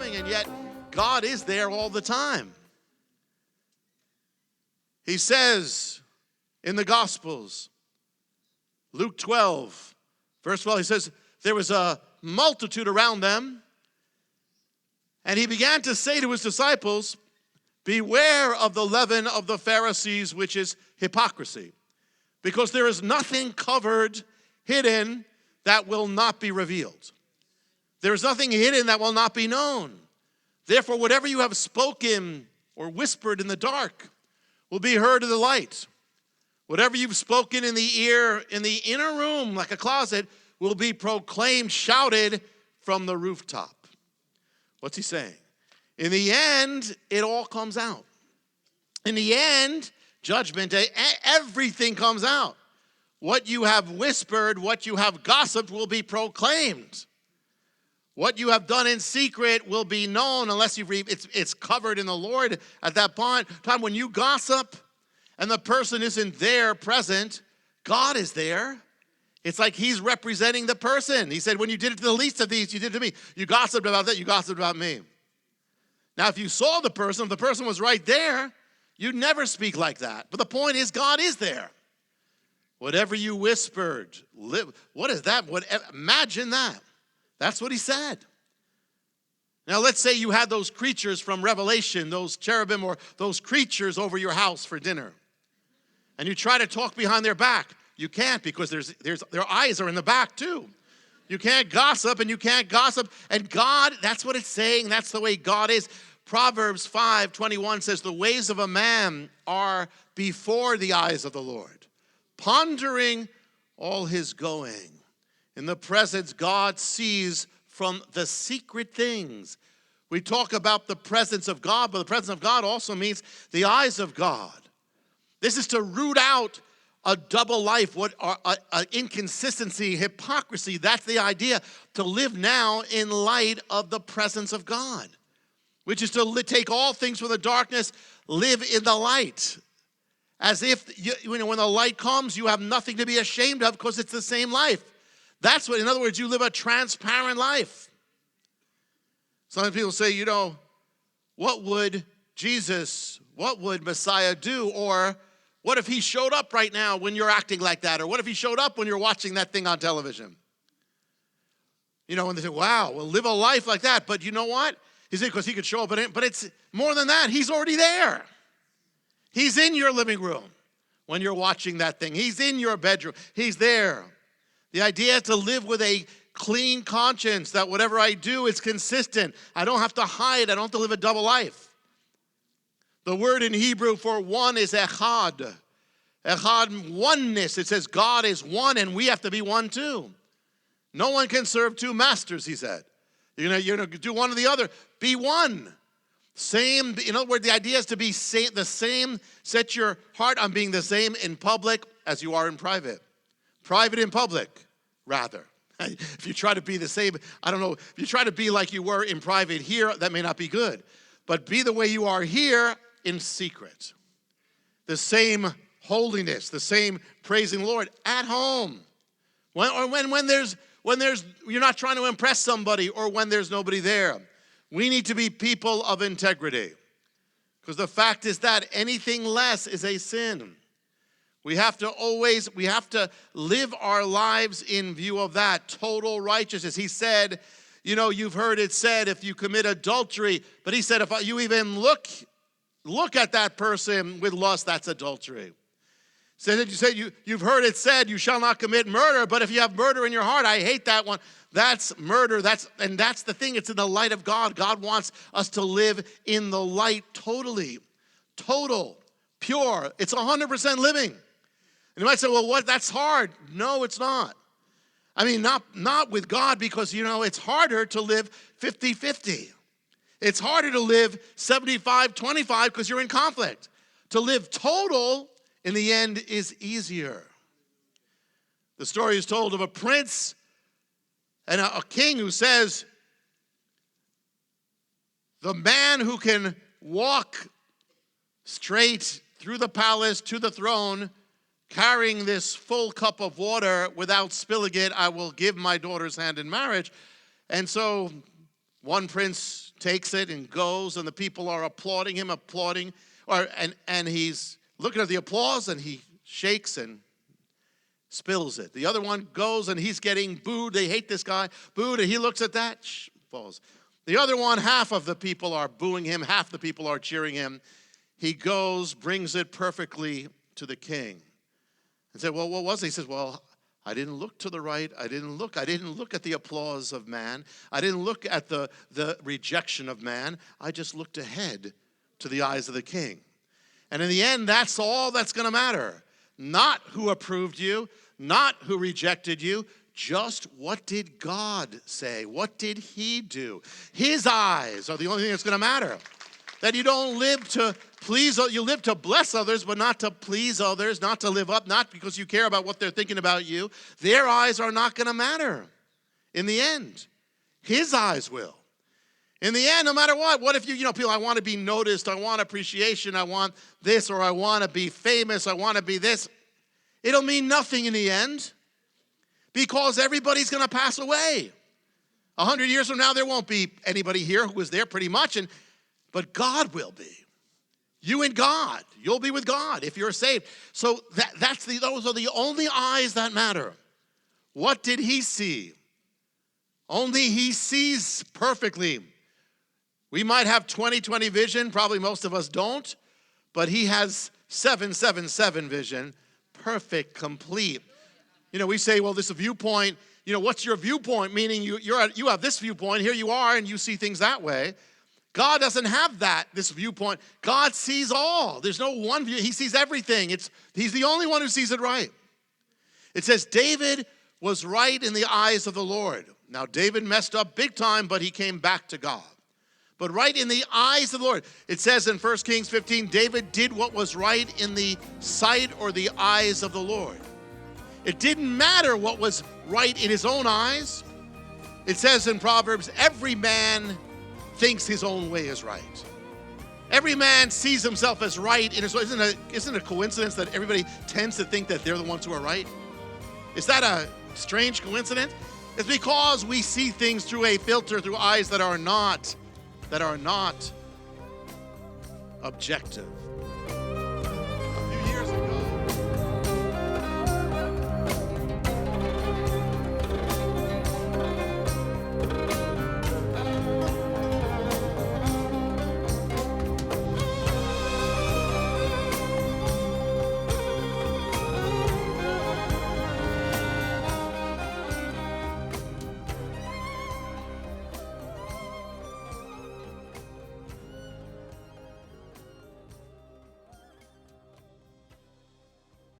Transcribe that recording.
coming, and yet God is there all the time. He says in the Gospels, Luke 12, verse 12, he says, there was a multitude around them, and he began to say to his disciples, beware of the leaven of the Pharisees, which is hypocrisy, because there is nothing covered, hidden, that will not be revealed. There is nothing hidden that will not be known. Therefore, whatever you have spoken or whispered in the dark will be heard in the light. Whatever you've spoken in the ear, in the inner room, like a closet, will be proclaimed, shouted from the rooftop. What's he saying? In the end, it all comes out. In the end, judgment day, everything comes out. What you have whispered, what you have gossiped will be proclaimed. What you have done in secret will be known unless you've it's covered in the Lord at that point. Time when you gossip and the person isn't there present, God is there. It's like he's representing the person. He said, when you did it to the least of these, you did it to me. You gossiped about that, you gossiped about me. Now, if you saw the person, if the person was right there, you'd never speak like that. But the point is, God is there. Whatever you whispered, what is that? Imagine that. That's what he said. Now, let's say you had those creatures from Revelation, those cherubim or those creatures over your house for dinner. And you try to talk behind their back. You can't, because their eyes are in the back too. You can't gossip, and you can't gossip. And God, that's what it's saying. That's the way God is. Proverbs 5:21 says, the ways of a man are before the eyes of the Lord, pondering all his going. In the presence, God sees from the secret things. We talk about the presence of God, but the presence of God also means the eyes of God. This is to root out a double life, inconsistency, hypocrisy. That's the idea, to live now in light of the presence of God, which is to take all things from the darkness, live in the light. As if, when the light comes, you have nothing to be ashamed of because it's the same life. That's what, in other words, you live a transparent life. Some people say, what would Messiah do? Or what if he showed up right now when you're acting like that? Or what if he showed up when you're watching that thing on television? And they say, wow, well, live a life like that. But you know what? He said, because he could show up, but it's more than that. He's already there. He's in your living room when you're watching that thing. He's in your bedroom. He's there. The idea is to live with a clean conscience, that whatever I do is consistent. I don't have to hide. I don't have to live a double life. The word in Hebrew for one is echad. Echad, oneness. It says God is one, and we have to be one too. No one can serve two masters, he said. You're going to do one or the other. Be one. Same, in other words, the idea is to be the same. Set your heart on being the same in public as you are in private. Private in public, rather. If you try to be the same, if you try to be like you were in private here, that may not be good. But be the way you are here in secret. The same holiness, the same praising the Lord at home. When you're not trying to impress somebody, or when there's nobody there. We need to be people of integrity. Because the fact is that anything less is a sin. We have to live our lives in view of that total righteousness. He said, you've heard it said, if you commit adultery, but he said, if you even look at that person with lust, that's adultery. You've heard it said, you shall not commit murder, but if you have murder in your heart, I hate that one. That's murder. That's the thing. It's in the light of God. God wants us to live in the light totally. Total. Pure. It's 100% living. And you might say, well, that's hard. No, it's not. I mean, not with God, because, it's harder to live 50-50. It's harder to live 75-25 because you're in conflict. To live total, in the end, is easier. The story is told of a prince and a king who says, the man who can walk straight through the palace to the throne, carrying this full cup of water without spilling it, I will give my daughter's hand in marriage. And so one prince takes it and goes, and the people are applauding him, and he's looking at the applause, and he shakes and spills it. The other one goes, and he's getting booed. They hate this guy. Booed, and he looks at that, falls. The other one, half of the people are booing him, half the people are cheering him. He goes, brings it perfectly to the king. And said, well, what was it? He says, well, I didn't look to the right. I didn't look at the applause of man. I didn't look at the rejection of man. I just looked ahead to the eyes of the king. And in the end, that's all that's going to matter. Not who approved you, not who rejected you, just what did God say? What did he do? His eyes are the only thing that's going to matter. That you don't live to please, you live to bless others, but not to please others, not to live up, not because you care about what they're thinking about you. Their eyes are not going to matter in the end. His eyes will. In the end, no matter what if people, I want to be noticed, I want appreciation, I want this, or I want to be famous, I want to be this. It'll mean nothing in the end because everybody's going to pass away. 100 years from now, there won't be anybody here who was there pretty much, but God will be. You and God. You'll be with God if you're saved. So those are the only eyes that matter. What did he see? Only he sees perfectly. We might have 20/20 vision. Probably most of us don't. But he has 7/7/7 vision. Perfect, complete. We say, well, this is a viewpoint. What's your viewpoint? Meaning you have this viewpoint. Here you are, and you see things that way. God doesn't have this viewpoint. God sees all. There's no one view. He sees everything. He's the only one who sees it right. It says David was right in the eyes of the Lord. Now, David messed up big time, but he came back to God. But right in the eyes of the Lord. It says in 1 Kings 15, David did what was right in the sight or the eyes of the Lord. It didn't matter what was right in his own eyes. It says in Proverbs, every man thinks his own way is right. Every man sees himself as right in his way. Isn't it a coincidence that everybody tends to think that they're the ones who are right? Is that a strange coincidence? It's because we see things through a filter, through eyes that are not objective.